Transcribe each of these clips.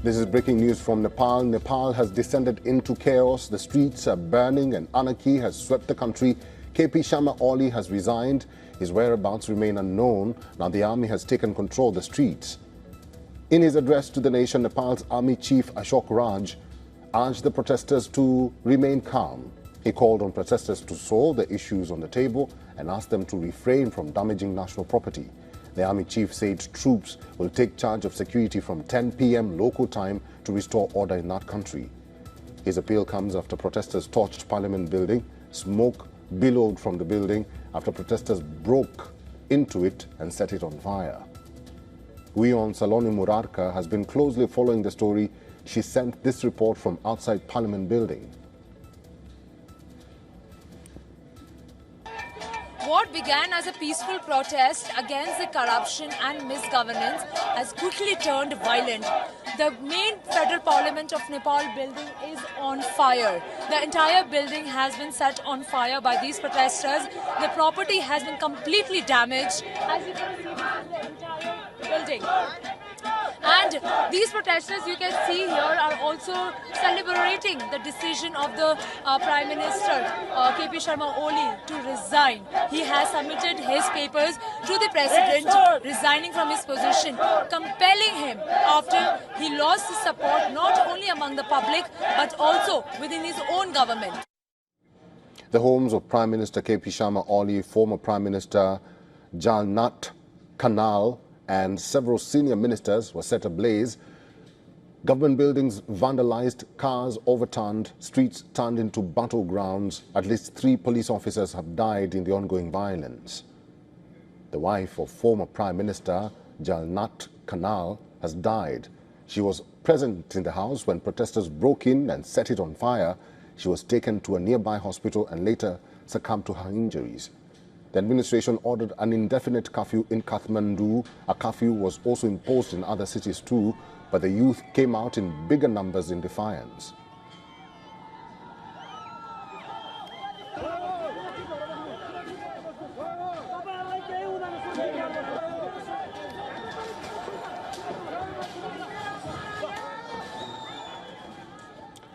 This is breaking news from Nepal. Nepal has descended into chaos. The streets are burning and anarchy has swept the country. KP Sharma Oli has resigned. His whereabouts remain unknown. Now the army has taken control of the streets. In his address to the nation, Nepal's Army Chief Ashok Raj urged the protesters to remain calm. He called on protesters to solve the issues on the table and asked them to refrain from damaging national property. The army chief said troops will take charge of security from 10 p.m. local time to restore order in that country. His appeal comes after protesters torched Parliament building. Smoke billowed from the building after protesters broke into it and set it on fire. WION Saloni Murarka has been closely following the story. She sent this report from outside Parliament building. What began as a peaceful protest against the corruption and misgovernance has quickly turned violent. The main federal parliament of Nepal building is on fire. The entire building has been set on fire by these protesters. The property has been completely damaged. As you can see, this is the entire building. And these protesters, you can see here, are also celebrating the decision of the Prime Minister, KP Sharma Oli, to resign. He has submitted his papers to the President, resigning from his position, compelling him after he lost his support not only among the public, but also within his own government. The homes of Prime Minister KP Sharma Oli, former Prime Minister Jalnath Kanal, and several senior ministers were set ablaze. Government buildings vandalized, cars overturned, streets turned into battlegrounds. At least 3 police officers have died in the ongoing violence. The wife of former Prime Minister Jalnath Kanal has died. She was present in the house when protesters broke in and set it on fire. She was taken to a nearby hospital and later succumbed to her injuries. The administration ordered an indefinite curfew in Kathmandu. A curfew was also imposed in other cities too, but the youth came out in bigger numbers in defiance.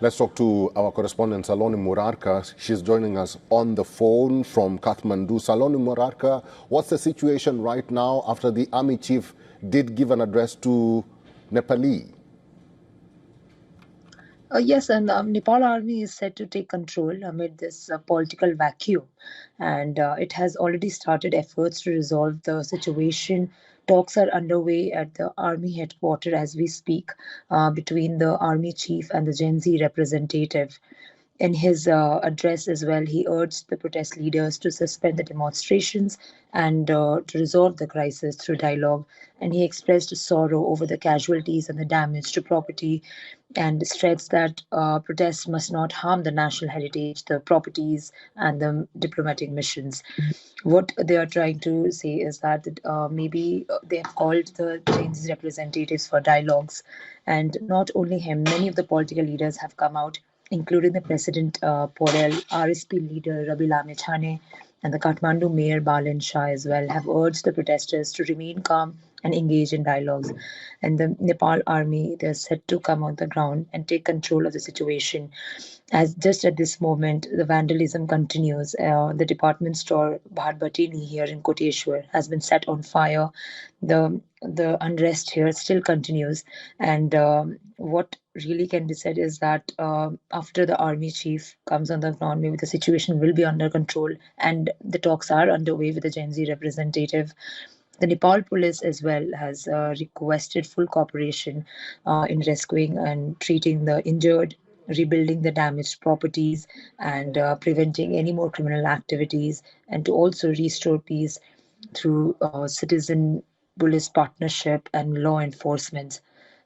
Let's talk to our correspondent Saloni Murarka. She's joining us on the phone from Kathmandu. Saloni Murarka, what's the situation right now after the army chief did give an address to Nepali? Yes, and Nepal army is set to take control amid this political vacuum, and it has already started efforts to resolve the situation. Talks are underway at the army headquarters as we speak between the army chief and the Gen Z representative. In his address as well, he urged the protest leaders to suspend the demonstrations and to resolve the crisis through dialogue. And he expressed sorrow over the casualties and the damage to property and stressed that protests must not harm the national heritage, the properties, and the diplomatic missions. What they are trying to say is that maybe they have called the Gen Z representatives for dialogues. And not only him, many of the political leaders have come out, including the President Porel, RSP leader Rabi Lamechhane, and the Kathmandu Mayor Balan Shah as well, have urged the protesters to remain calm and engage in dialogues. And the Nepal army, they're set to come on the ground and take control of the situation. As just at this moment, the vandalism continues. The department store Bhat Bhatini here in Koteshwar has been set on fire. The unrest here still continues. And what really can be said is that after the army chief comes on the ground, maybe the situation will be under control, and the talks are underway with the Gen Z representative. The Nepal police as well has requested full cooperation in rescuing and treating the injured, rebuilding the damaged properties, and preventing any more criminal activities, and to also restore peace through citizen police partnership and law enforcement.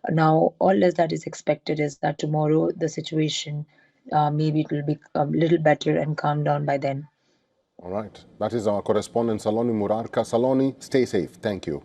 Now, all that is expected is that tomorrow the situation maybe it will be a little better and calm down by then. All right. That is our correspondent Saloni Murarka. Saloni, stay safe. Thank you.